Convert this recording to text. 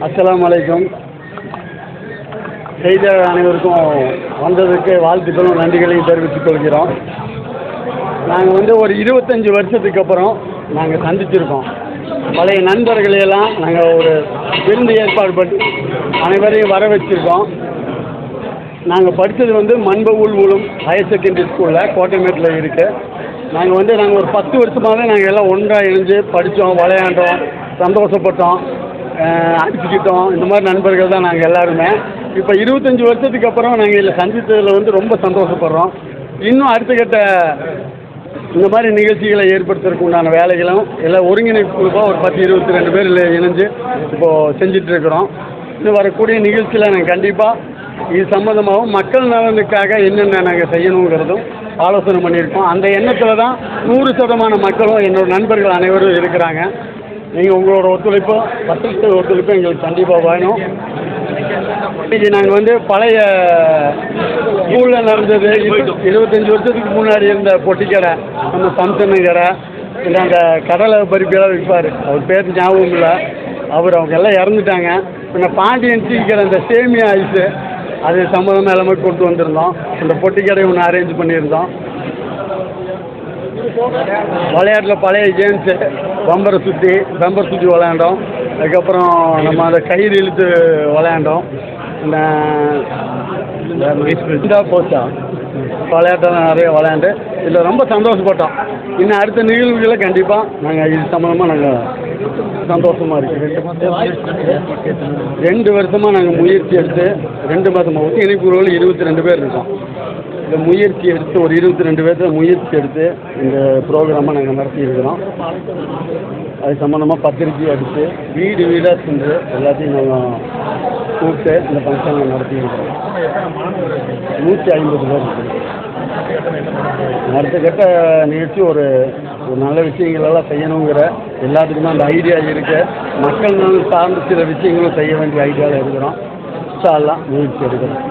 அஸ்ஸலாமு அலைக்கும். செய்தியாளர் அனைவருக்கும் வந்ததுக்கு வாழ்த்துக்களும் நன்றிகளையும் தெரிவித்துக் கொள்கிறோம். நாங்கள் ஒரு 25 வருஷத்துக்கு அப்புறம் நாங்கள் சந்திச்சிருக்கோம். பழைய நண்பர்களையெல்லாம் நாங்கள் ஒரு விருந்து ஏற்பாடு பண்ணி அனைவரையும் வர வச்சுருக்கோம். நாங்கள் படித்தது மண்பவுல் ஊழும் ஹையர் செகண்டரி ஸ்கூலில் கோட்டைமேட்டில் இருக்குது. நாங்கள் ஒரு 10 வருஷமாகவே நாங்கள் எல்லாம் ஒன்றாக இணைஞ்சு படித்தோம், விளையாண்டோம், சந்தோஷப்பட்டோம், அடிச்சுக்கிட்டோம். இந்த மாதிரி நண்பர்கள் தான் நாங்கள் எல்லாருமே. இப்போ 25 வருஷத்துக்கு அப்புறம் நாங்கள் இதில் சந்தித்ததில் ரொம்ப சந்தோஷப்படுறோம். இன்னும் அடுத்த கட்ட இந்த மாதிரி நிகழ்ச்சிகளை ஏற்படுத்துறதுக்கு உண்டான வேலைகளும் எல்லாம் ஒருங்கிணைப்பு குழுப்பாக ஒரு 10-22 பேர் இணைஞ்சு இப்போது செஞ்சிட்ருக்கிறோம். இன்னும் வரக்கூடிய நிகழ்ச்சியில் நாங்கள் கண்டிப்பாக இது சம்மந்தமாகவும் மக்கள் நலனுக்காக என்னென்ன நாங்கள் செய்யணுங்கிறதும் ஆலோசனை பண்ணியிருக்கோம். அந்த எண்ணத்தில் தான் 100% மக்களும் என்னோட நண்பர்கள் அனைவரும் இருக்கிறாங்க. நீங்கள் உங்களோட ஒத்துழைப்பு 10% ஒத்துழைப்பு எங்களுக்கு கண்டிப்பாக வேணும். இன்றைக்கி நாங்கள் பழைய ஸ்கூலில் நடந்தது 25 வருஷத்துக்கு முன்னாடி இருந்த பொட்டிக்கடை, நம்ம சம்சன் கடை, இல்லை அந்த கடலை பருப்பியெல்லாம் விற்பார், அவர் பேர் ஞாபகம் இல்லை, அவங்க எல்லாம் இறந்துட்டாங்க. இந்த பாண்டியன் டீக்கிற அந்த சேமியா ஐஸு அது சம்மந்தமாக எல்லாமே கொண்டு வந்திருந்தோம். இந்த பொட்டிக்கடை ஒன்று அரேஞ்ச் பண்ணியிருந்தோம். விளையாட்டில் பழைய கேம்ஸு பம்பரை சுற்றி விளையாண்டோம். அதுக்கப்புறம் நம்ம அந்த கயிறு இழுத்து விளையாண்டோம். இந்த போச்சா விளையாட்டெல்லாம் நிறைய விளையாண்டு இதில் ரொம்ப சந்தோஷப்பட்டோம். இன்னும் அடுத்த நிகழ்வுகளை கண்டிப்பாக நாங்கள் இது சம்மந்தமாக நாங்கள் சந்தோஷமாக இருக்குது. 2 வருஷமாக நாங்கள் முயற்சி எடுத்து 2 மாதமாக ஒருங்கிணைப்புகள் 22 பேர் இருக்கோம். இந்த முயற்சி எடுத்து ஒரு 22 பேர்த்த முயற்சி எடுத்து இந்த ப்ரோக்ராமை நாங்கள் நடத்தியிருக்கிறோம். அது சம்மந்தமாக பத்திரிக்கை அடித்து வீடு வீடாக சென்று எல்லாத்தையும் நாங்கள் கூப்பிட்டு இந்த ஃபங்க்ஷனை நடத்தியிருக்கிறோம். 150 பேர் இருக்குது. அடுத்த கட்ட நிகழ்ச்சி ஒரு நல்ல விஷயங்களெல்லாம் செய்யணுங்கிற எல்லாத்துக்குமே அந்த ஐடியா இருக்குது. மக்கள் சார்ந்த சில விஷயங்களும் செய்ய வேண்டிய ஐடியாவில் இருக்கிறோம். இன்ஷா அல்லாஹ் முயற்சி எடுக்கிறோம்.